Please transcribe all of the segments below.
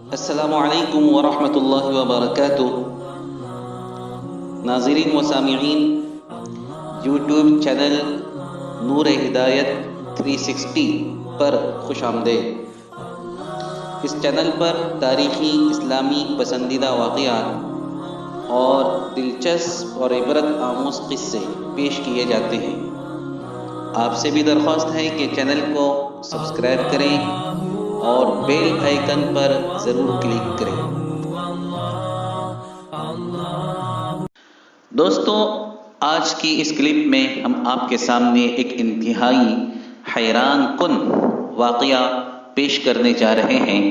السلام علیکم ورحمۃ اللہ وبرکاتہ۔ ناظرین و سامعین، یوٹیوب چینل نور ہدایت 360 پر خوش آمدید۔ اس چینل پر تاریخی اسلامی پسندیدہ واقعات اور دلچسپ اور عبرت آموز قصے پیش کیے جاتے ہیں۔ آپ سے بھی درخواست ہے کہ چینل کو سبسکرائب کریں اور بیل آئیکن پر ضرور کلک کریں۔ دوستو، آج کی اس کلپ میں ہم آپ کے سامنے ایک انتہائی حیران کن واقعہ پیش کرنے جا رہے ہیں،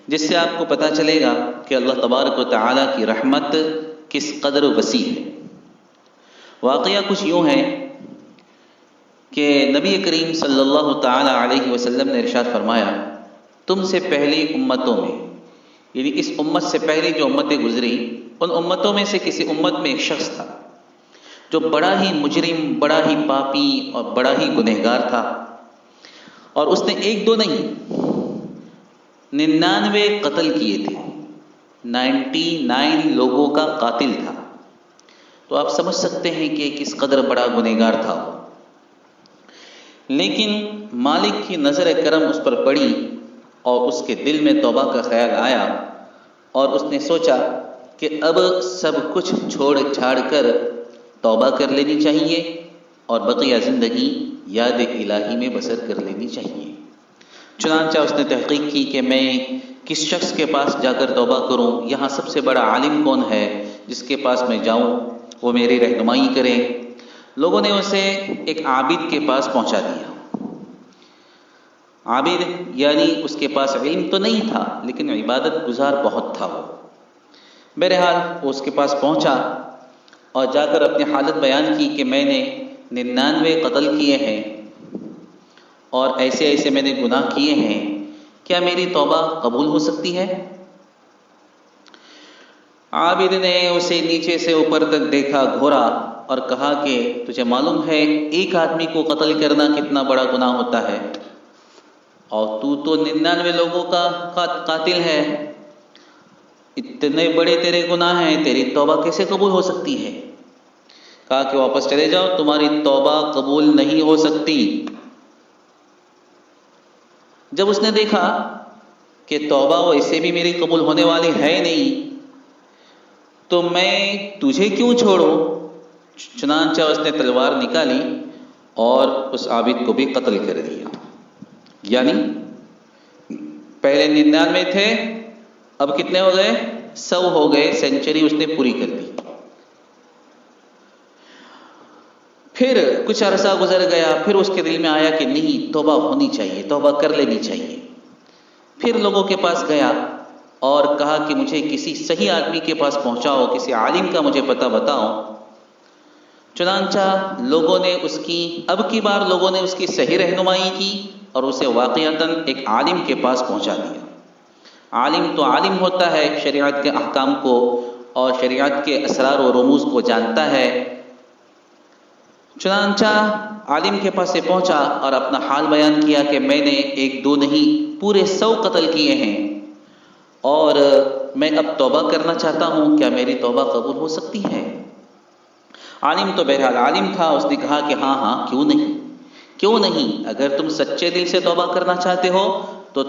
جس سے آپ کو پتہ چلے گا کہ اللہ تبارک و تعالیٰ کی رحمت کس قدر وسیع ہے۔ واقعہ کچھ یوں ہے کہ نبی کریم صلی اللہ تعالیٰ علیہ وسلم نے ارشاد فرمایا، تم سے پہلی امتوں میں، یعنی اس امت سے پہلی جو امتیں گزری، ان امتوں میں سے کسی امت میں ایک شخص تھا جو بڑا ہی مجرم، بڑا ہی پاپی اور بڑا ہی گنہگار تھا، اور اس نے ایک دو نہیں 99 قتل کیے تھے، 99 لوگوں کا قاتل تھا۔ تو آپ سمجھ سکتے ہیں کہ کس قدر بڑا گنہگار تھا وہ۔ لیکن مالک کی نظر کرم اس پر پڑی اور اس کے دل میں توبہ کا خیال آیا، اور اس نے سوچا کہ اب سب کچھ چھوڑ چھاڑ کر توبہ کر لینی چاہیے اور بقیہ زندگی یاد الہی میں بسر کر لینی چاہیے۔ چنانچہ اس نے تحقیق کی کہ میں کس شخص کے پاس جا کر توبہ کروں، یہاں سب سے بڑا عالم کون ہے جس کے پاس میں جاؤں، وہ میری رہنمائی کرے۔ لوگوں نے اسے ایک عابد کے پاس پہنچا دیا۔ عابد یعنی اس کے پاس علم تو نہیں تھا، لیکن عبادت گزار بہت تھا وہ۔ بہرحال وہ اس کے پاس پہنچا اور جا کر اپنی حالت بیان کی کہ میں نے 99 قتل کیے ہیں اور ایسے ایسے میں نے گناہ کیے ہیں، کیا میری توبہ قبول ہو سکتی ہے؟ عابد نے اسے نیچے سے اوپر تک دیکھا، گھورا اور کہا کہ تجھے معلوم ہے ایک آدمی کو قتل کرنا کتنا بڑا گناہ ہوتا ہے، اور تو 99 لوگوں کا قاتل ہے، اتنے بڑے تیرے گناہ ہیں، تیری توبہ کیسے قبول ہو سکتی ہے؟ کہا کہ واپس چلے جاؤ، تمہاری توبہ قبول نہیں ہو سکتی۔ جب اس نے دیکھا کہ توبہ ویسے بھی میری قبول ہونے والی ہے نہیں، تو میں تجھے کیوں چھوڑوں؟ چنانچہ اس نے تلوار نکالی اور اس عابد کو بھی قتل کر دیا۔ یعنی پہلے 99 تھے، اب کتنے ہو گئے؟ 100 ہو گئے، سینچری اس نے پوری کر دی۔ پھر کچھ عرصہ گزر گیا، پھر اس کے دل میں آیا کہ نہیں، توبہ ہونی چاہیے، توبہ کر لینی چاہیے۔ پھر لوگوں کے پاس گیا اور کہا کہ مجھے کسی صحیح آدمی کے پاس پہنچاؤ، کسی عالم کا مجھے پتہ بتاؤ۔ چنانچہ لوگوں نے اس کی اب کی بار لوگوں نے اس کی صحیح رہنمائی کی اور اسے واقعتاً ایک عالم کے پاس پہنچا دیا۔ عالم تو عالم ہوتا ہے، شریعت کے احکام کو اور شریعت کے اسرار و رموز کو جانتا ہے۔ چنانچہ عالم کے پاس سے پہنچا اور اپنا حال بیان کیا کہ میں نے ایک دو نہیں پورے 100 قتل کیے ہیں، اور میں اب توبہ کرنا چاہتا ہوں، کیا میری توبہ قبول ہو سکتی ہے؟ عالم تو بہرحال عالم تھا، اس نے کہا کہ ہاں ہاں، کیوں نہیں، اگر تم سچے دل سے توبہ کرنا چاہتے ہو تو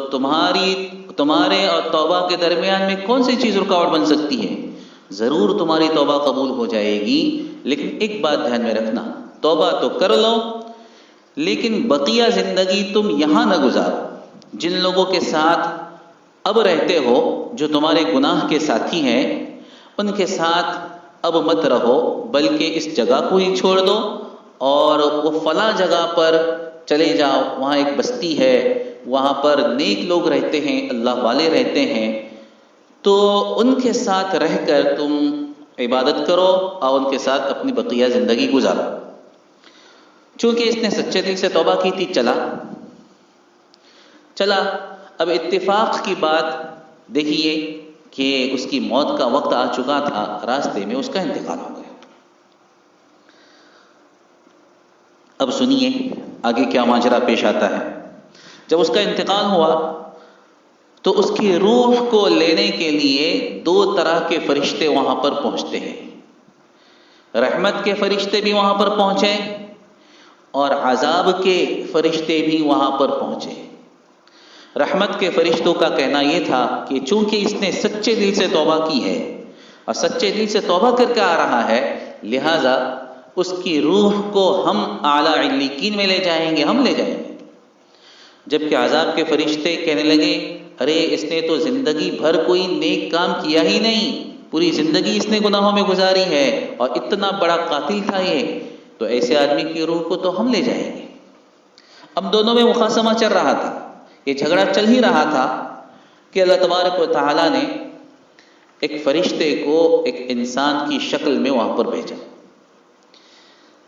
تمہارے اور توبہ کے درمیان میں کون سی چیز رکاوٹ بن سکتی ہے؟ ضرور تمہاری توبہ قبول ہو جائے گی، لیکن ایک بات دھیان میں رکھنا، توبہ تو کر لو لیکن بقیہ زندگی تم یہاں نہ گزارو، جن لوگوں کے ساتھ اب رہتے ہو جو تمہارے گناہ کے ساتھی ہیں، ان کے ساتھ اب مت رہو، بلکہ اس جگہ کو ہی چھوڑ دو اور وہ فلاں جگہ پر چلے جاؤ، وہاں ایک بستی ہے، وہاں پر نیک لوگ رہتے ہیں، اللہ والے رہتے ہیں، تو ان کے ساتھ رہ کر تم عبادت کرو اور ان کے ساتھ اپنی بقیہ زندگی گزارو۔ چونکہ اس نے سچے دل سے توبہ کی تھی، چلا۔ اب اتفاق کی بات دیکھیے کہ اس کی موت کا وقت آ چکا تھا، راستے میں اس کا انتقال ہو گیا۔ اب سنیے آگے کیا ماجرا پیش آتا ہے۔ جب اس کا انتقال ہوا تو اس کی روح کو لینے کے لیے دو طرح کے فرشتے وہاں پر پہنچتے ہیں. رحمت کے فرشتے بھی وہاں پر پہنچے اور عذاب کے فرشتے بھی وہاں پر پہنچے. رحمت کے فرشتوں کا کہنا یہ تھا کہ چونکہ اس نے سچے دل سے توبہ کی ہے اور سچے دل سے توبہ کر کے آ رہا ہے، لہذا اس کی روح کو ہم اعلیٰ علیقین میں لے جائیں گے، ہم لے جائیں گے. جبکہ عذاب کے فرشتے کہنے لگے ارے اس نے تو زندگی بھر کوئی نیک کام کیا ہی نہیں، پوری زندگی اس نے گناہوں میں گزاری ہے اور اتنا بڑا قاتل تھا یہ، تو ایسے آدمی کی روح کو تو ہم لے جائیں گے. اب دونوں میں مخاصمہ چل رہا تھا، یہ جھگڑا چل ہی رہا تھا کہ اللہ تبارک و تعالیٰ نے ایک فرشتے کو ایک انسان کی شکل میں وہاں پر بھیجا.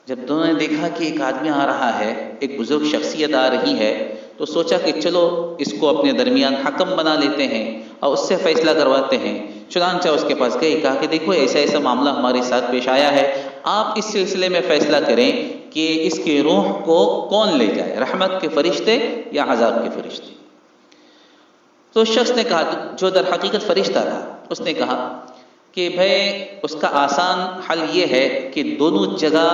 جب دونوں نے دیکھا کہ ایک آدمی آ رہا ہے، ایک بزرگ شخصیت آ رہی ہے، تو سوچا کہ چلو اس کو اپنے درمیان حکم بنا لیتے ہیں اور اس سے فیصلہ کرواتے ہیں. چنانچہ اس کے پاس گئے، کہا کہ دیکھو ایسا ایسا معاملہ ہمارے ساتھ پیش آیا ہے، آپ اس سلسلے میں فیصلہ کریں کہ اس کی روح کو کون لے جائے، رحمت کے فرشتے یا عذاب کے فرشتے. تو شخص نے کہا، جو در حقیقت فرشتہ تھا، اس نے کہا کہ بھائی اس کا آسان حل یہ ہے کہ دونوں جگہ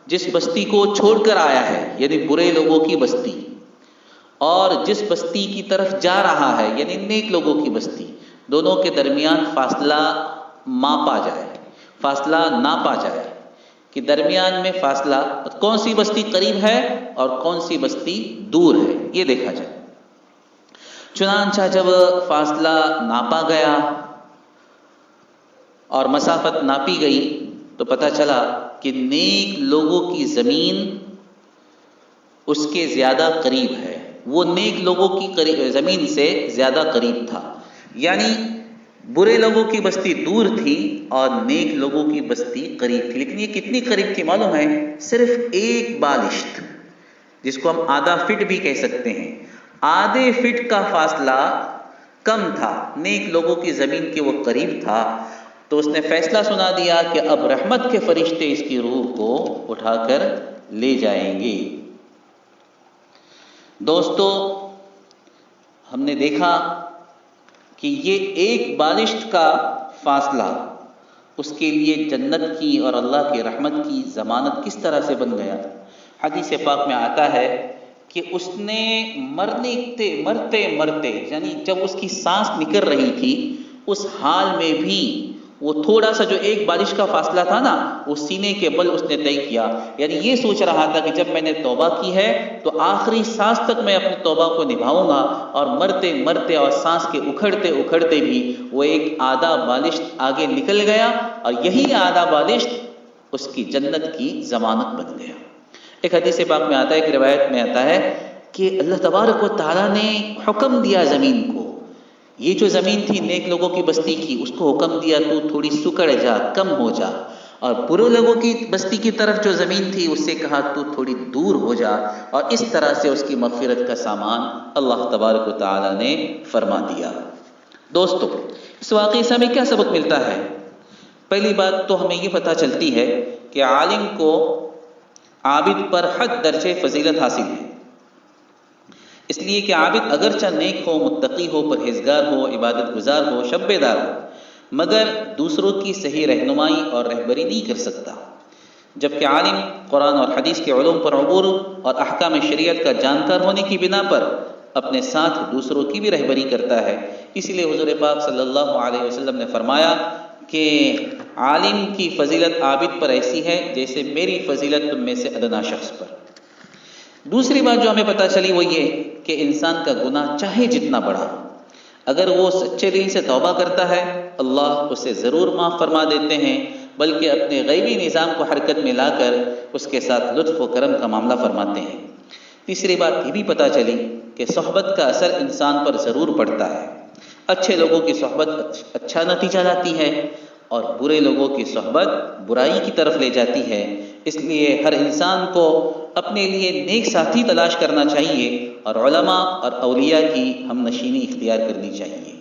جس بستی کو چھوڑ کر آیا ہے، یعنی برے لوگوں کی بستی، اور جس بستی کی طرف جا رہا ہے یعنی نیک لوگوں کی بستی، دونوں کے درمیان فاصلہ ماپا جائے، فاصلہ ناپا جائے کہ درمیان میں فاصلہ کون سی بستی قریب ہے اور کون سی بستی دور ہے، یہ دیکھا جائے. چنانچہ جب فاصلہ ناپا گیا اور مسافت ناپی گئی تو پتہ چلا کہ نیک لوگوں کی زمین اس کے زیادہ قریب ہے، وہ نیک لوگوں کی زمین سے زیادہ قریب تھا. یعنی برے لوگوں کی بستی دور تھی اور نیک لوگوں کی بستی قریب تھی. لیکن یہ کتنی قریب تھی معلوم ہے؟ صرف ایک بالشت، جس کو ہم آدھا فٹ بھی کہہ سکتے ہیں، آدھے فٹ کا فاصلہ کم تھا، نیک لوگوں کی زمین کے وہ قریب تھا. تو اس نے فیصلہ سنا دیا کہ اب رحمت کے فرشتے اس کی روح کو اٹھا کر لے جائیں گے. دوستو، ہم نے دیکھا کہ یہ ایک بالشت کا فاصلہ اس کے لیے جنت کی اور اللہ کی رحمت کی ضمانت کس طرح سے بن گیا. حدیث پاک میں آتا ہے کہ اس نے مرتے یعنی جب اس کی سانس نکل رہی تھی اس حال میں بھی وہ تھوڑا سا جو ایک بالش کا فاصلہ تھا نا، وہ سینے کے بل اس نے طے کیا. یعنی یہ سوچ رہا تھا کہ جب میں نے توبہ کی ہے تو آخری سانس تک میں اپنی توبہ کو نبھاؤں گا، اور مرتے اور سانس کے اکھڑتے بھی وہ ایک آدھا بالش آگے نکل گیا، اور یہی آدھا بالش اس کی جنت کی ضمانت بن گیا. ایک حدیث پاک میں آتا ہے، ایک روایت میں آتا ہے کہ اللہ تبارک و تعالیٰ نے حکم دیا زمین کو، یہ جو زمین تھی نیک لوگوں کی بستی کی، اس کو حکم دیا تو تھوڑی سکڑ جا، کم ہو جا، اور برے لوگوں کی بستی کی طرف جو زمین تھی اس سے کہا تو تھوڑی دور ہو جا، اور اس طرح سے اس کی مغفرت کا سامان اللہ تبارک و تعالیٰ نے فرما دیا. دوستو، اس واقعے سے ہمیں کیا سبق ملتا ہے؟ پہلی بات تو ہمیں یہ پتہ چلتی ہے کہ عالم کو عابد پر حد درجے فضیلت حاصل ہے، اس لیے کہ عابد اگرچہ نیک ہو، متقی ہو، پرہیزگار ہو، عبادت گزار ہو، شب بیدار ہو، مگر دوسروں کی صحیح رہنمائی اور رہبری نہیں کر سکتا. جبکہ عالم قرآن اور حدیث کے علوم پر عبور اور احکام شریعت کا جانکار ہونے کی بنا پر اپنے ساتھ دوسروں کی بھی رہبری کرتا ہے. اس لیے حضور پاک صلی اللہ علیہ وسلم نے فرمایا کہ عالم کی فضیلت عابد پر ایسی ہے جیسے میری فضیلت تم میں سے ادنا شخص پر. دوسری بات جو ہمیں پتہ چلی وہ یہ کہ انسان کا گناہ چاہے جتنا بڑا ہو، اگر وہ سچے دل سے توبہ کرتا ہے اللہ اسے ضرور معاف فرما دیتے ہیں، بلکہ اپنے غیبی نظام کو حرکت میں لا کر اس کے ساتھ لطف و کرم کا معاملہ فرماتے ہیں. تیسری بات یہ بھی پتہ چلی کہ صحبت کا اثر انسان پر ضرور پڑتا ہے. اچھے لوگوں کی صحبت اچھا نتیجہ لاتی ہے اور برے لوگوں کی صحبت برائی کی طرف لے جاتی ہے. اس لیے ہر انسان کو اپنے لیے نیک ساتھی تلاش کرنا چاہیے اور علماء اور اولیاء کی ہم نشینی اختیار کرنی چاہیے.